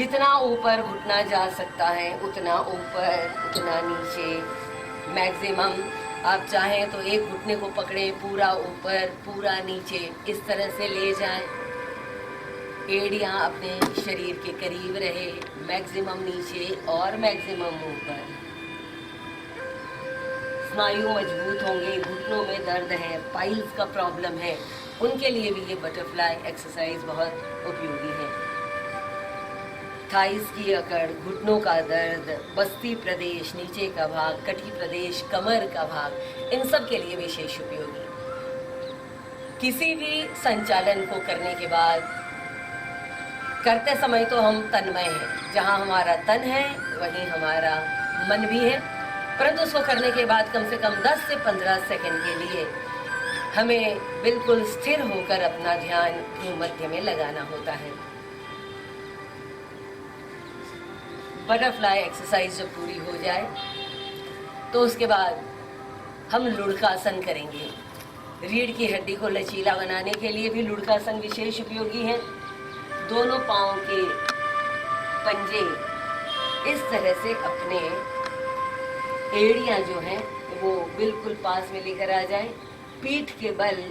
जितना ऊपर घुटना जा सकता है उतना ऊपर, उतना नीचे। मैक्सिमम आप चाहें तो एक घुटने को पकड़े, पूरा ऊपर पूरा नीचे, इस तरह से ले जाएं। एड़ियां अपने शरीर के करीब रहे, मैक्सिमम नीचे और मैक्सिमम ऊपर। स्नायु मजबूत होंगे। घुटनों में दर्द है, पाइल्स का प्रॉब्लम है, उनके लिए भी ये बटरफ्लाई एक्सरसाइज बहुत उपयोगी है। थाइस की अकड़, घुटनों का दर्द, बस्ती प्रदेश, नीचे का भाग, कटी प्रदेश, कमर का भाग, इन सब के लिए विशेष उपयोगी। किसी भी संचालन को करने के बाद करते समय तो हम तन्मय हैं, जहाँ हमारा तन है वहीं हमारा मन भी है, परंतु उसको करने के बाद कम से कम 10 से 15 सेकंड के लिए हमें बिल्कुल स्थिर होकर अपना ध्यान भ्रूमध्य में लगाना होता है। बटरफ्लाई एक्सरसाइज जब पूरी हो जाए तो उसके बाद हम लुढ़कासन करेंगे। रीढ़ की हड्डी को लचीला बनाने के लिए भी लुढ़कासन विशेष उपयोगी है। दोनों पाँव के पंजे इस तरह से अपने एड़ियाँ जो हैं वो बिल्कुल पास में लेकर आ जाएं। पीठ के बल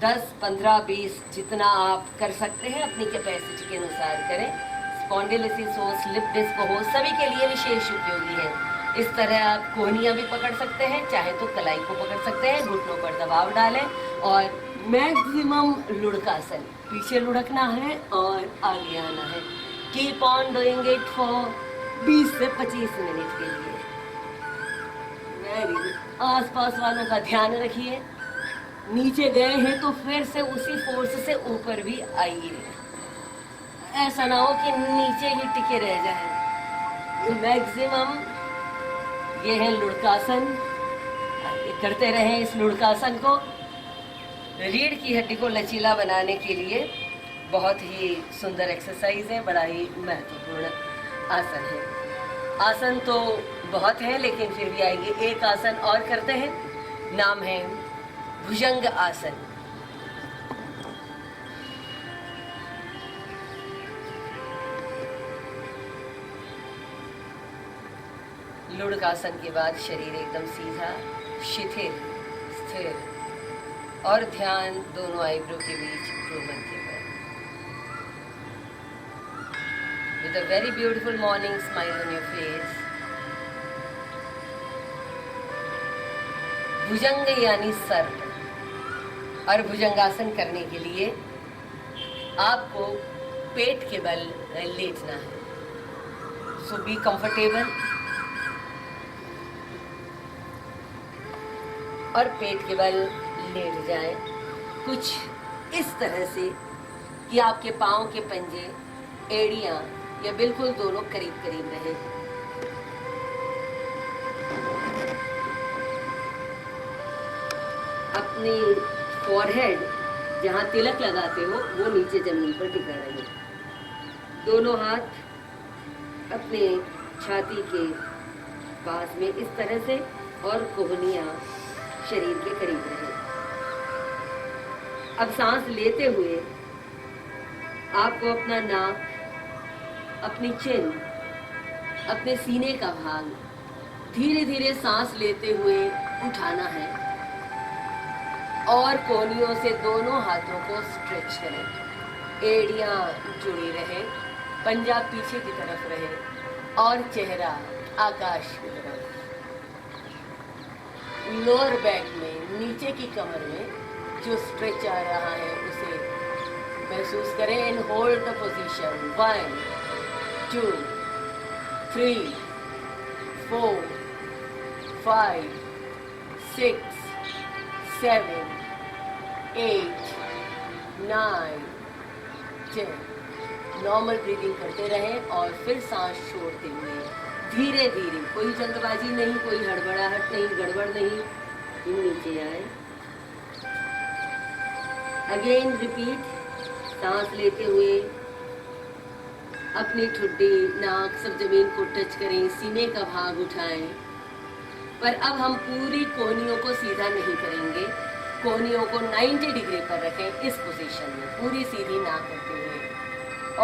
10, 15, 20 जितना आप कर सकते हैं अपनी कैपेसिटी के अनुसार करें। स्पॉन्डिलोसिस हो, स्लिप डिस्क हो, सभी के लिए विशेष उपयोगी है। इस तरह आप कोहनियाँ भी पकड़ सकते हैं, चाहे तो कलाई को पकड़ सकते हैं, घुटनों पर दबाव डालें और मैक्सिमम लुढ़कासन, पीछे लुढ़कना है और आगे आना है। Keep on doing it for 20 से 25 मिनट के लिए। Very good. आसपास वालों का ध्यान रखिए। नीचे गए हैं तो फिर से उसी फोर्स से ऊपर भी आइए, ऐसा ना हो कि नीचे ही टिके रह जाए। मैक्सिमम ये है लुढ़कासन, करते रहें इस लुढ़कासन को। रीढ़ की हड्डी को लचीला बनाने के लिए बहुत ही सुंदर एक्सरसाइज है, बड़ा ही महत्वपूर्ण आसन है। आसन तो बहुत है लेकिन फिर भी आएंगे, एक आसन और करते हैं, नाम है भुजंग आसन। लुढ़कासन के बाद शरीर एकदम सीधा, शिथिल, स्थिर और ध्यान दोनों आईब्रो के बीच भ्रूमध्य पर। With a very beautiful morning smile on your face. भुजंग यानी सर्प, और भुजंगासन करने के लिए आपको पेट के बल लेटना है। सो बी कंफर्टेबल और पेट के बल लेट जाए, कुछ इस तरह से कि आपके पाँव के पंजे, एड़ियाँ या बिल्कुल दोनों करीब करीब रहे। अपनी फॉरहेड जहाँ तिलक लगाते हो वो नीचे जमीन पर टिका रहे। दोनों हाथ अपने छाती के पास में इस तरह से और कोहनियाँ शरीर के करीब रहे। अब सांस लेते हुए आपको अपना नाक, अपनी चिन, अपने सीने का भाग धीरे धीरे सांस लेते हुए उठाना है और कोहनियों से दोनों हाथों को स्ट्रेच करें। एड़ियां जुड़ी रहे, पंजा पीछे की तरफ रहे और चेहरा आकाश की तरफ। लोअर बैक में, नीचे की कमर में जो स्ट्रेच आ रहा है उसे महसूस करें and hold the position. 1, 2, 3, 4, 5, 6, 7, 8, 9, 10। Normal breathing करते रहें और फिर सांस छोड़ते हुए धीरे धीरे, कोई जल्दबाजी नहीं, कोई हड़बड़ाहट नहीं, गड़बड़ नहीं, नीचे आए। Again repeat. सांस लेते हुए अपनी ठुड्डी, नाक सब जमीन को टच करें, सीने का भाग उठाएं। पर अब हम पूरी कोहनियों को सीधा नहीं करेंगे, कोहनियों को 90 डिग्री पर रखें इस पोजीशन में, पूरी सीधी ना करते हुए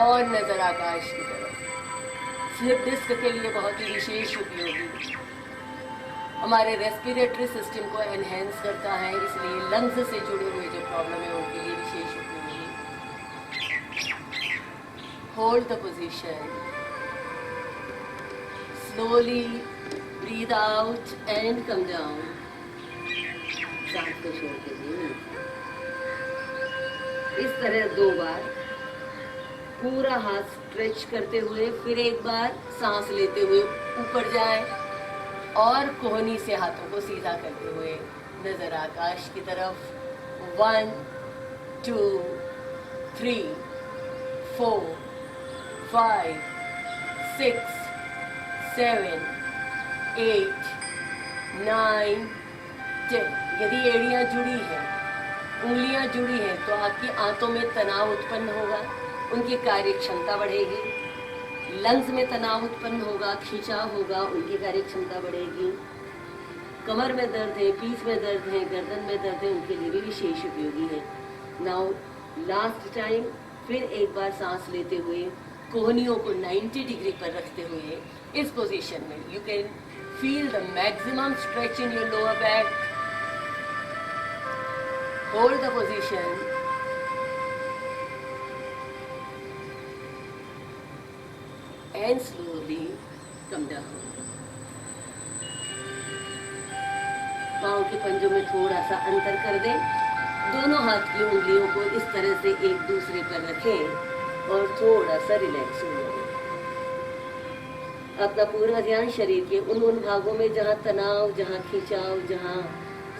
और नजर आकाश की तरफ। स्लिप डिस्क के लिए बहुत ही विशेष उपयोगी, हमारे रेस्पिरेटरी सिस्टम को एनहेंस करता है, इसलिए लंग्स से जुड़े हुए जो प्रॉब्लम है उनके लिए विशेष उपयोगी। Hold the position, slowly breathe out and come down. सांस को छोड़ दीजिए। इस तरह 2 बार पूरा हाथ स्ट्रेच करते हुए, फिर एक बार सांस लेते हुए ऊपर जाए और कोहनी से हाथों को सीधा करते हुए नजर आकाश की तरफ। 1 2 3 4 5 6 7 8 9 10। यदि एड़ियां जुड़ी हैं, उंगलियां जुड़ी हैं, तो आपकी आंतों में तनाव उत्पन्न होगा, उनकी कार्य क्षमता बढ़ेगी। लंग्स में तनाव उत्पन्न होगा, खिंचाव होगा, उनकी कार्य क्षमता बढ़ेगी। कमर में दर्द है, पीठ में दर्द है, गर्दन में दर्द है, उनके लिए भी विशेष उपयोगी है। नाउ लास्ट टाइम, फिर एक बार सांस लेते हुए कोहनियों को 90 डिग्री पर रखते हुए इस पोजीशन में you can feel the maximum stretch in your lower back. Hold the position, and slowly come down। पाँव के पंजों में थोड़ा सा अंतर कर दें, दोनों हाथ की उंगलियों को इस तरह से एक दूसरे पर रखें और थोड़ा सा रिलैक्स हो जाए। अपना पूरा ध्यान शरीर के उन भागों में जहाँ तनाव, जहाँ खिंचाव, जहाँ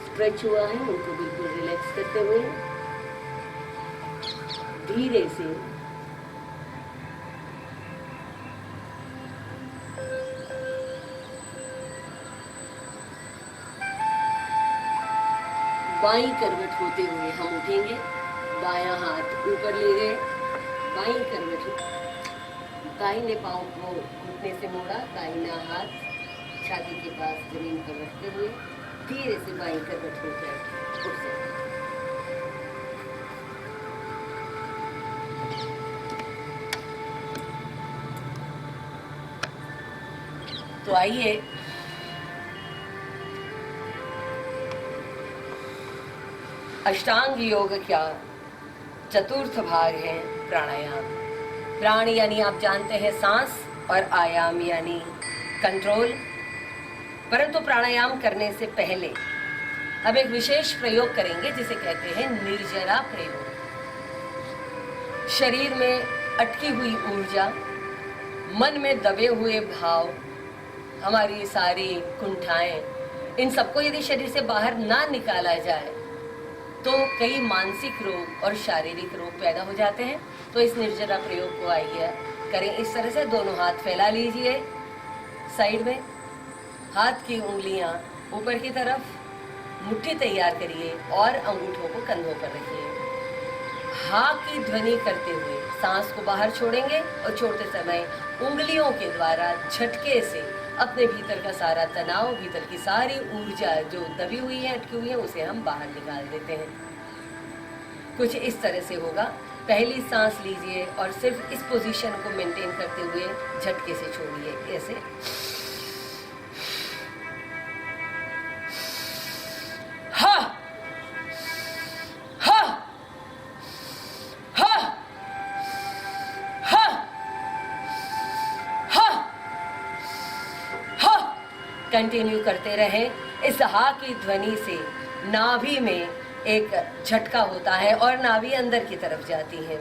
स्ट्रेच हुआ है, उनको बिल्कुल रिलैक्स करते हुए धीरे से बाईं करवट होते हुए हम उठेंगे। दायां हाथ ऊपर ले गए, बाईं करवट, दाहिने पांव को घुटने से मोड़ा, दाहिना हाथ छाती के पास जमीन पर रखते हुए धीरे से बाईं करवट होकर उठ सकते। तो आइए अष्टांग योग का चतुर्थ भाग है प्राणायाम। प्राण यानी आप जानते हैं सांस, और आयाम यानी कंट्रोल। परंतु प्राणायाम करने से पहले हम एक विशेष प्रयोग करेंगे जिसे कहते हैं निर्जरा प्रयोग। शरीर में अटकी हुई ऊर्जा, मन में दबे हुए भाव, हमारी सारी कुंठाएं, इन सबको यदि शरीर से बाहर ना निकाला जाए तो कई मानसिक रोग और शारीरिक रोग पैदा हो जाते हैं। तो इस निर्जरा प्रयोग को आइए करें। इस तरह से दोनों हाथ फैला लीजिए साइड में, हाथ की उंगलियां ऊपर की तरफ, मुट्ठी तैयार करिए और अंगूठों को कंधों पर रखिए। हा की ध्वनि करते हुए सांस को बाहर छोड़ेंगे और छोड़ते समय उंगलियों के द्वारा झटके से अपने भीतर का सारा तनाव, भीतर की सारी ऊर्जा जो दबी हुई है, अटकी हुई है, उसे हम बाहर निकाल देते हैं। कुछ इस तरह से होगा। पहली सांस लीजिए और सिर्फ इस पोजीशन को मेंटेन करते हुए झटके से छोड़िए, ऐसे। हा हा हा हा हा हा। कंटिन्यू करते रहें। इस हा की ध्वनि से नाभि में एक झटका होता है और नाभि अंदर की तरफ जाती है,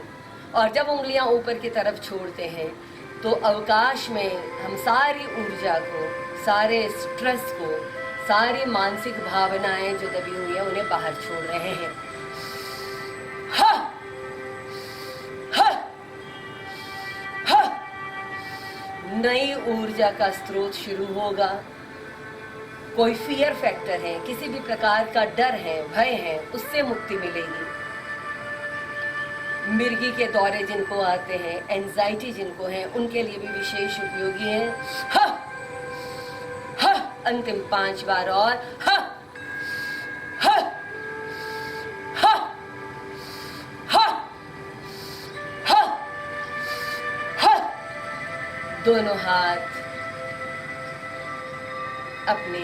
और जब उंगलियां ऊपर की तरफ छोड़ते हैं तो अवकाश में हम सारी ऊर्जा को, सारे स्ट्रेस को, सारी मानसिक भावनाएं जो दबी हुई है उन्हें बाहर छोड़ रहे हैं। हा हा हा। नई ऊर्जा का स्रोत शुरू होगा। कोई फियर फैक्टर है, किसी भी प्रकार का डर है, भय है, उससे मुक्ति मिलेगी। मिर्गी के दौरे जिनको आते हैं, एंजाइटी जिनको है, उनके लिए भी विशेष उपयोगी है। हा हा। अंतिम 5 बार और। हा हा हा हा हा हा। दोनों हाथ अपने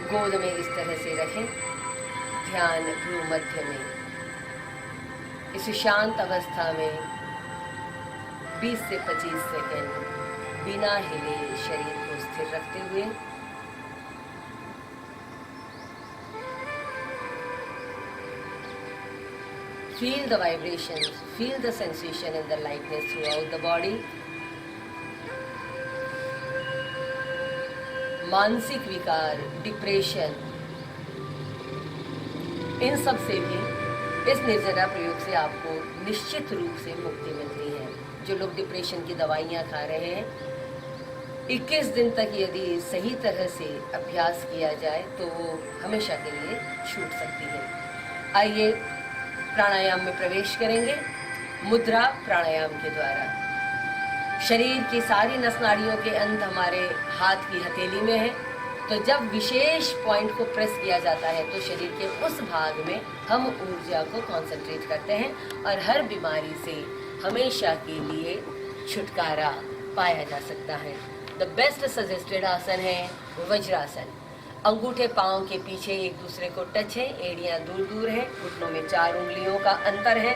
गोद में इस तरह से रखें, ध्यान भ्रू मध्य में। इस शांत अवस्था में 20 से 25 सेकंड बिना हिले शरीर को स्थिर रखते हुए feel the vibrations, feel the sensation and the lightness throughout the body. मानसिक विकार, डिप्रेशन, इन सब से भी इस निर्जरा प्रयोग से आपको निश्चित रूप से मुक्ति मिलती है। जो लोग डिप्रेशन की दवाइयाँ खा रहे हैं, 21 दिन तक यदि सही तरह से अभ्यास किया जाए तो वो हमेशा के लिए छूट सकती है। आइए प्राणायाम में प्रवेश करेंगे। मुद्रा प्राणायाम के द्वारा शरीर की सारी नस नाड़ियों के अंत हमारे हाथ की हथेली में है, तो जब विशेष पॉइंट को प्रेस किया जाता है तो शरीर के उस भाग में हम ऊर्जा को कॉन्सेंट्रेट करते हैं और हर बीमारी से हमेशा के लिए छुटकारा पाया जा सकता है। द बेस्ट सजेस्टेड आसन है वज्रासन। अंगूठे पांव के पीछे एक दूसरे को टच है, एड़ियां दूर दूर है, घुटनों में 4 उंगलियों का अंतर है।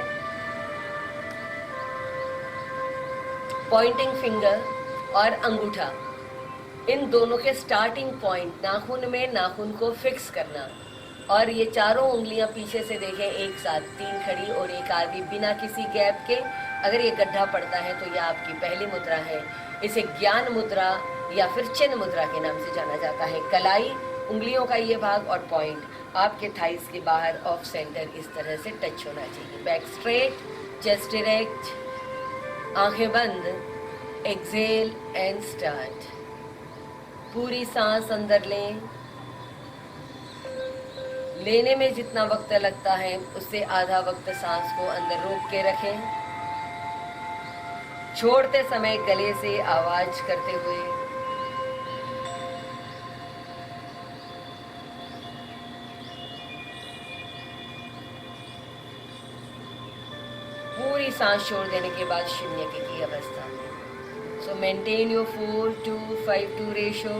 पॉइंटिंग फिंगर और अंगूठा, इन दोनों के स्टार्टिंग पॉइंट नाखून में नाखून को फिक्स करना, और ये चारों उंगलियां पीछे से देखें एक साथ, 3 खड़ी और एक आधी, बिना किसी गैप के। अगर ये गड्ढा पड़ता है तो यह आपकी पहली मुद्रा है। इसे ज्ञान मुद्रा या फिर चिन्ह मुद्रा के नाम से जाना जाता है। कलाई, उंगलियों का ये भाग और पॉइंट आपके थाइस के बाहर ऑफ सेंटर इस तरह से टच होना चाहिए। बैक स्ट्रेट, चेस्ट डायरेक्ट, आंखें बंद, एक्सेल एंड स्टार्ट। पूरी सांस अंदर लें। लेने में जितना वक्त लगता है उससे आधा वक्त सांस को अंदर रोक के रखें। छोड़ते समय गले से आवाज करते हुए पूरी सांस छोड़ देने के बाद शून्य की अवस्था में। सो मेंटेन योर 4-2-5-2 रेशियो।